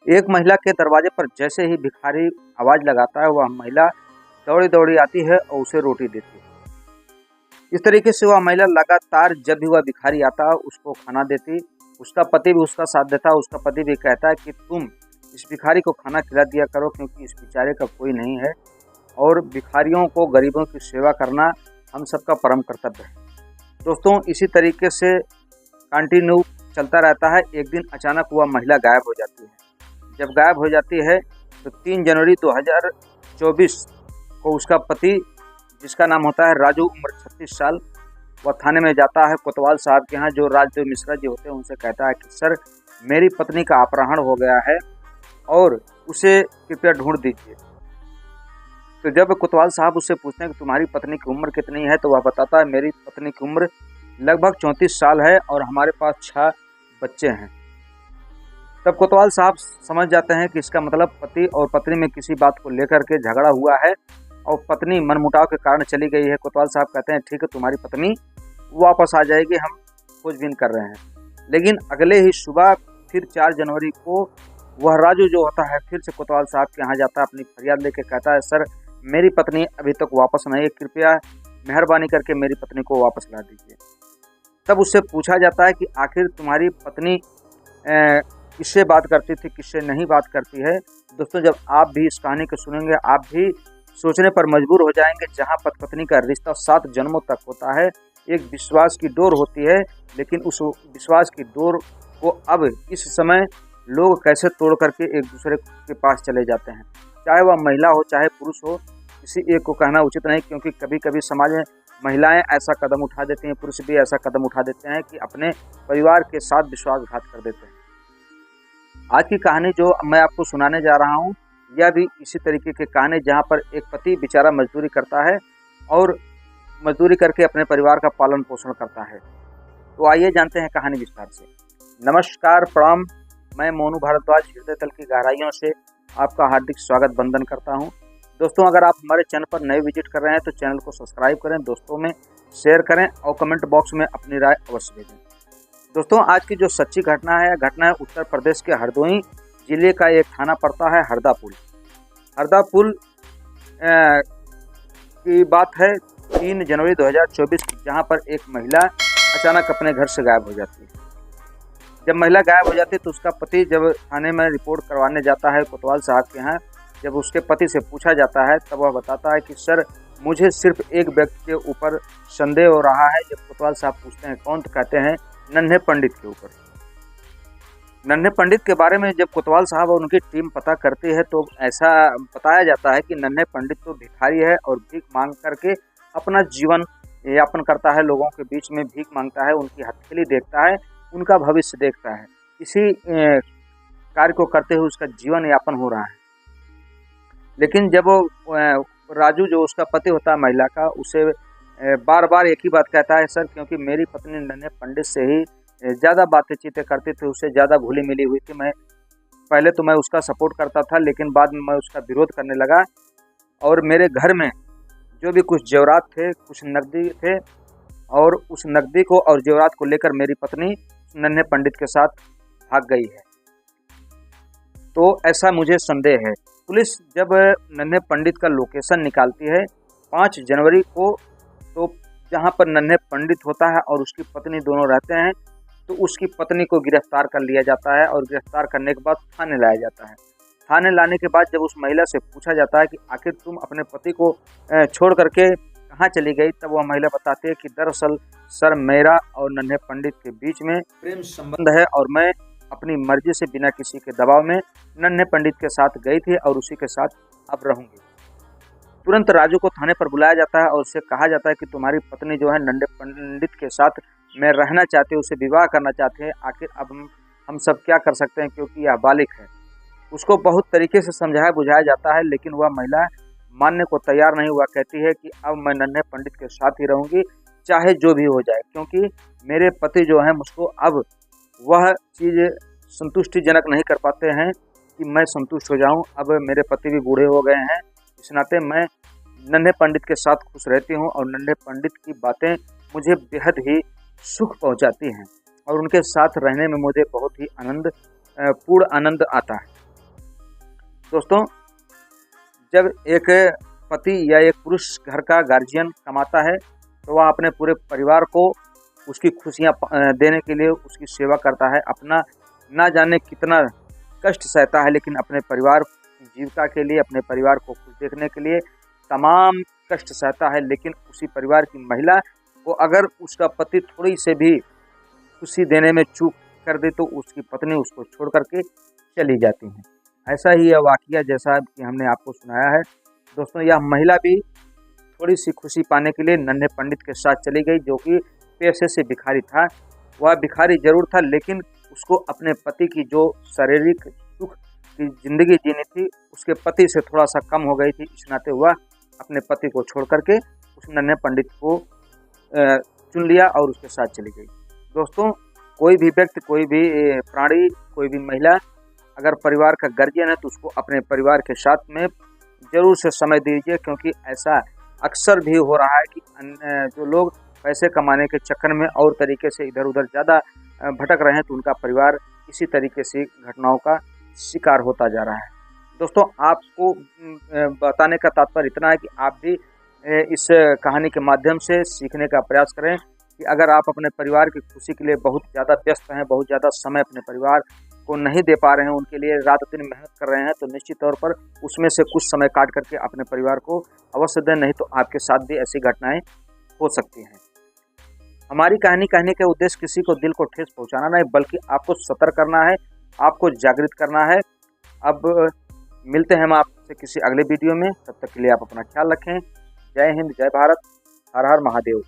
एक महिला के दरवाजे पर जैसे ही भिखारी आवाज लगाता है, वह महिला दौड़ी दौड़ी आती है और उसे रोटी देती है। इस तरीके से वह महिला लगातार जब भी वह भिखारी आता उसको खाना देती। उसका पति भी उसका साथ देता। उसका पति भी कहता है कि तुम इस भिखारी को खाना खिला दिया करो, क्योंकि इस बेचारे का कोई नहीं है और भिखारियों को, गरीबों की सेवा करना हम सबका परम कर्तव्य है। दोस्तों, इसी तरीके से कंटिन्यू चलता रहता है। एक दिन अचानक वह महिला गायब हो जाती है। जब गायब हो जाती है तो 3 जनवरी 2024 को उसका पति, जिसका नाम होता है राजू, उम्र 36 साल, वह थाने में जाता है कोतवाल साहब के यहाँ, जो राजदेव मिश्रा जी होते हैं। उनसे कहता है कि सर, मेरी पत्नी का अपहरण हो गया है और उसे कृपया ढूंढ दीजिए। तो जब कोतवाल साहब उससे पूछते हैं कि तुम्हारी पत्नी की उम्र कितनी है, तो वह बताता है मेरी पत्नी की उम्र लगभग 34 साल है और हमारे पास 6 बच्चे हैं। तब कोतवाल साहब समझ जाते हैं कि इसका मतलब पति और पत्नी में किसी बात को लेकर के झगड़ा हुआ है और पत्नी मनमुटाव के कारण चली गई है। कोतवाल साहब कहते हैं ठीक है, तुम्हारी पत्नी वापस आ जाएगी, हम खोजबीन कर रहे हैं। लेकिन अगले ही सुबह फिर 4 जनवरी को वह राजू जो होता है फिर से कोतवाल साहब के यहाँ जाता है, अपनी फरियाद लेके कहता है सर, मेरी पत्नी अभी तक वापस नहीं है, कृपया मेहरबानी करके मेरी पत्नी को वापस ला दीजिए। तब उससे पूछा जाता है कि आखिर तुम्हारी पत्नी किससे बात करती थी, किससे नहीं बात करती है। दोस्तों, जब आप भी इस कहानी को सुनेंगे, आप भी सोचने पर मजबूर हो जाएंगे। जहां पति पत्नी का रिश्ता 7 जन्मों तक होता है, एक विश्वास की डोर होती है, लेकिन उस विश्वास की डोर को अब इस समय लोग कैसे तोड़ करके एक दूसरे के पास चले जाते हैं। चाहे वह महिला हो चाहे पुरुष हो, किसी एक को कहना उचित नहीं, क्योंकि कभी कभी समाज में महिलाएं ऐसा कदम उठा देती हैं, पुरुष भी ऐसा कदम उठा देते हैं कि अपने परिवार के साथ विश्वासघात कर देते हैं। आज की कहानी जो मैं आपको सुनाने जा रहा हूँ, यह भी इसी तरीके की कहानी, जहाँ पर एक पति बेचारा मजदूरी करता है और मजदूरी करके अपने परिवार का पालन पोषण करता है। तो आइए जानते हैं कहानी विस्तार से। नमस्कार, प्रणाम, मैं मोनू भारद्वाज हृदय तल की गहराइयों से आपका हार्दिक स्वागत वंदन करता हूं। दोस्तों, अगर आप हमारे चैनल पर नए विजिट कर रहे हैं तो चैनल को सब्सक्राइब करें, दोस्तों में शेयर करें और कमेंट बॉक्स में अपनी राय अवश्य भेजें। दोस्तों, आज की जो सच्ची घटना है उत्तर प्रदेश के हरदोई जिले का एक थाना पड़ता है हरदा पुल। हरदा पुल की बात है 3 जनवरी 2024 की, जहां पर एक महिला अचानक अपने घर से गायब हो जाती है। जब महिला गायब हो जाती है तो उसका पति जब थाने में रिपोर्ट करवाने जाता है कोतवाल साहब के यहाँ, जब उसके पति से पूछा जाता है तब वह बताता है कि सर, मुझे सिर्फ एक व्यक्ति के ऊपर संदेह हो रहा है। जब कोतवाल साहब पूछते हैं कौन, तो कहते हैं नन्हे पंडित के ऊपर। नन्हे पंडित के बारे में जब कोतवाल साहब और उनकी टीम पता करती है तो ऐसा बताया जाता है कि नन्हे पंडित तो भिखारी है और भीख मांग करके अपना जीवन यापन करता है, लोगों के बीच में भीख मांगता है, उनकी हथेली देखता है, उनका भविष्य देखता है। इसी कार्य को करते हुए उसका जीवन यापन हो रहा है। लेकिन जब वो राजू जो उसका पति होता है महिला का, उसे बार बार एक ही बात कहता है, सर, क्योंकि मेरी पत्नी नन्हे पंडित से ही ज़्यादा बातचीतें करती थी, उससे ज़्यादा घुली मिली हुई थी। मैं पहले तो मैं उसका सपोर्ट करता था, लेकिन बाद में मैं उसका विरोध करने लगा और मेरे घर में जो भी कुछ जेवरात थे, कुछ नकदी थे, और उस नकदी को और जेवरात को लेकर मेरी पत्नी नन्हे पंडित के साथ भाग गई है। तो ऐसा मुझे संदेह है। पुलिस जब नन्हे पंडित का लोकेशन निकालती है 5 जनवरी को, तो जहां पर नन्हे पंडित होता है और उसकी पत्नी दोनों रहते हैं, तो उसकी पत्नी को गिरफ्तार कर लिया जाता है और गिरफ्तार करने के बाद थाने लाया जाता है। थाने लाने के बाद जब उस महिला से पूछा जाता है कि आखिर तुम अपने पति को छोड़ करके कहाँ चली गई, तब वह महिला बताती है कि दरअसल सर, मेरा और नन्हे पंडित के बीच में प्रेम संबंध है और मैं अपनी मर्जी से बिना किसी के दबाव में नन्हे पंडित के साथ गई थी और उसी के साथ अब रहूंगी। तुरंत राजू को थाने पर बुलाया जाता है और उससे कहा जाता है कि तुम्हारी पत्नी जो है नन्हे पंडित के साथ में रहना चाहती है, उसे विवाह करना चाहते हैं। आखिर अब हम सब क्या कर सकते हैं, क्योंकि यह बालिक है। उसको बहुत तरीके से समझाया बुझाया जाता है, लेकिन वह महिला मानने को तैयार नहीं हुआ। कहती है कि अब मैं नन्हे पंडित के साथ ही रहूंगी, चाहे जो भी हो जाए, क्योंकि मेरे पति जो है मुझको अब वह चीज़ संतुष्टिजनक नहीं कर पाते हैं कि मैं संतुष्ट हो जाऊं। अब मेरे पति भी बूढ़े हो गए हैं, इस नाते मैं नन्हे पंडित के साथ खुश रहती हूं और नन्हे पंडित की बातें मुझे बेहद ही सुख पहुंचाती हैं और उनके साथ रहने में मुझे बहुत ही पूर्ण आनंद आता है। दोस्तों, जब एक पति या एक पुरुष घर का गार्जियन कमाता है तो वह अपने पूरे परिवार को उसकी खुशियाँ देने के लिए उसकी सेवा करता है। अपना ना जाने कितना कष्ट सहता है, लेकिन अपने परिवार की जीविका के लिए, अपने परिवार को खुश देखने के लिए तमाम कष्ट सहता है। लेकिन उसी परिवार की महिला को अगर उसका पति थोड़ी से भी खुशी देने में चूक कर दे तो उसकी पत्नी उसको छोड़ करके चली जाती हैं। ऐसा ही यह वाक़या जैसा कि हमने आपको सुनाया है। दोस्तों, यह महिला भी थोड़ी सी खुशी पाने के लिए नन्हे पंडित के साथ चली गई, जो कि पेशे से भिखारी था। वह भिखारी जरूर था, लेकिन उसको अपने पति की जो शारीरिक सुख की ज़िंदगी जीनी थी, उसके पति से थोड़ा सा कम हो गई थी। इस नाते वह अपने पति को छोड़ करके उस नन्हे पंडित को चुन लिया और उसके साथ चली गई। दोस्तों, कोई भी व्यक्ति, कोई भी प्राणी, कोई भी महिला अगर परिवार का गार्जियन है तो उसको अपने परिवार के साथ में ज़रूर से समय दीजिए, क्योंकि ऐसा अक्सर भी हो रहा है कि जो लोग पैसे कमाने के चक्कर में और तरीके से इधर उधर ज़्यादा भटक रहे हैं तो उनका परिवार इसी तरीके से घटनाओं का शिकार होता जा रहा है। दोस्तों, आपको बताने का तात्पर्य इतना है कि आप भी इस कहानी के माध्यम से सीखने का प्रयास करें कि अगर आप अपने परिवार की खुशी के लिए बहुत ज़्यादा व्यस्त हैं, बहुत ज़्यादा समय अपने परिवार को नहीं दे पा रहे हैं, उनके लिए रात दिन मेहनत कर रहे हैं, तो निश्चित तौर पर उसमें से कुछ समय काट करके अपने परिवार को अवश्य दें, नहीं तो आपके साथ भी ऐसी घटनाएं हो सकती हैं। हमारी कहानी कहने का उद्देश्य किसी को दिल को ठेस पहुंचाना नहीं, बल्कि आपको सतर्क करना है, आपको जागृत करना है। अब मिलते हैं हम आपसे किसी अगले वीडियो में। तब तक के लिए आप अपना ख्याल रखें। जय हिंद, जय भारत, हर हर महादेव।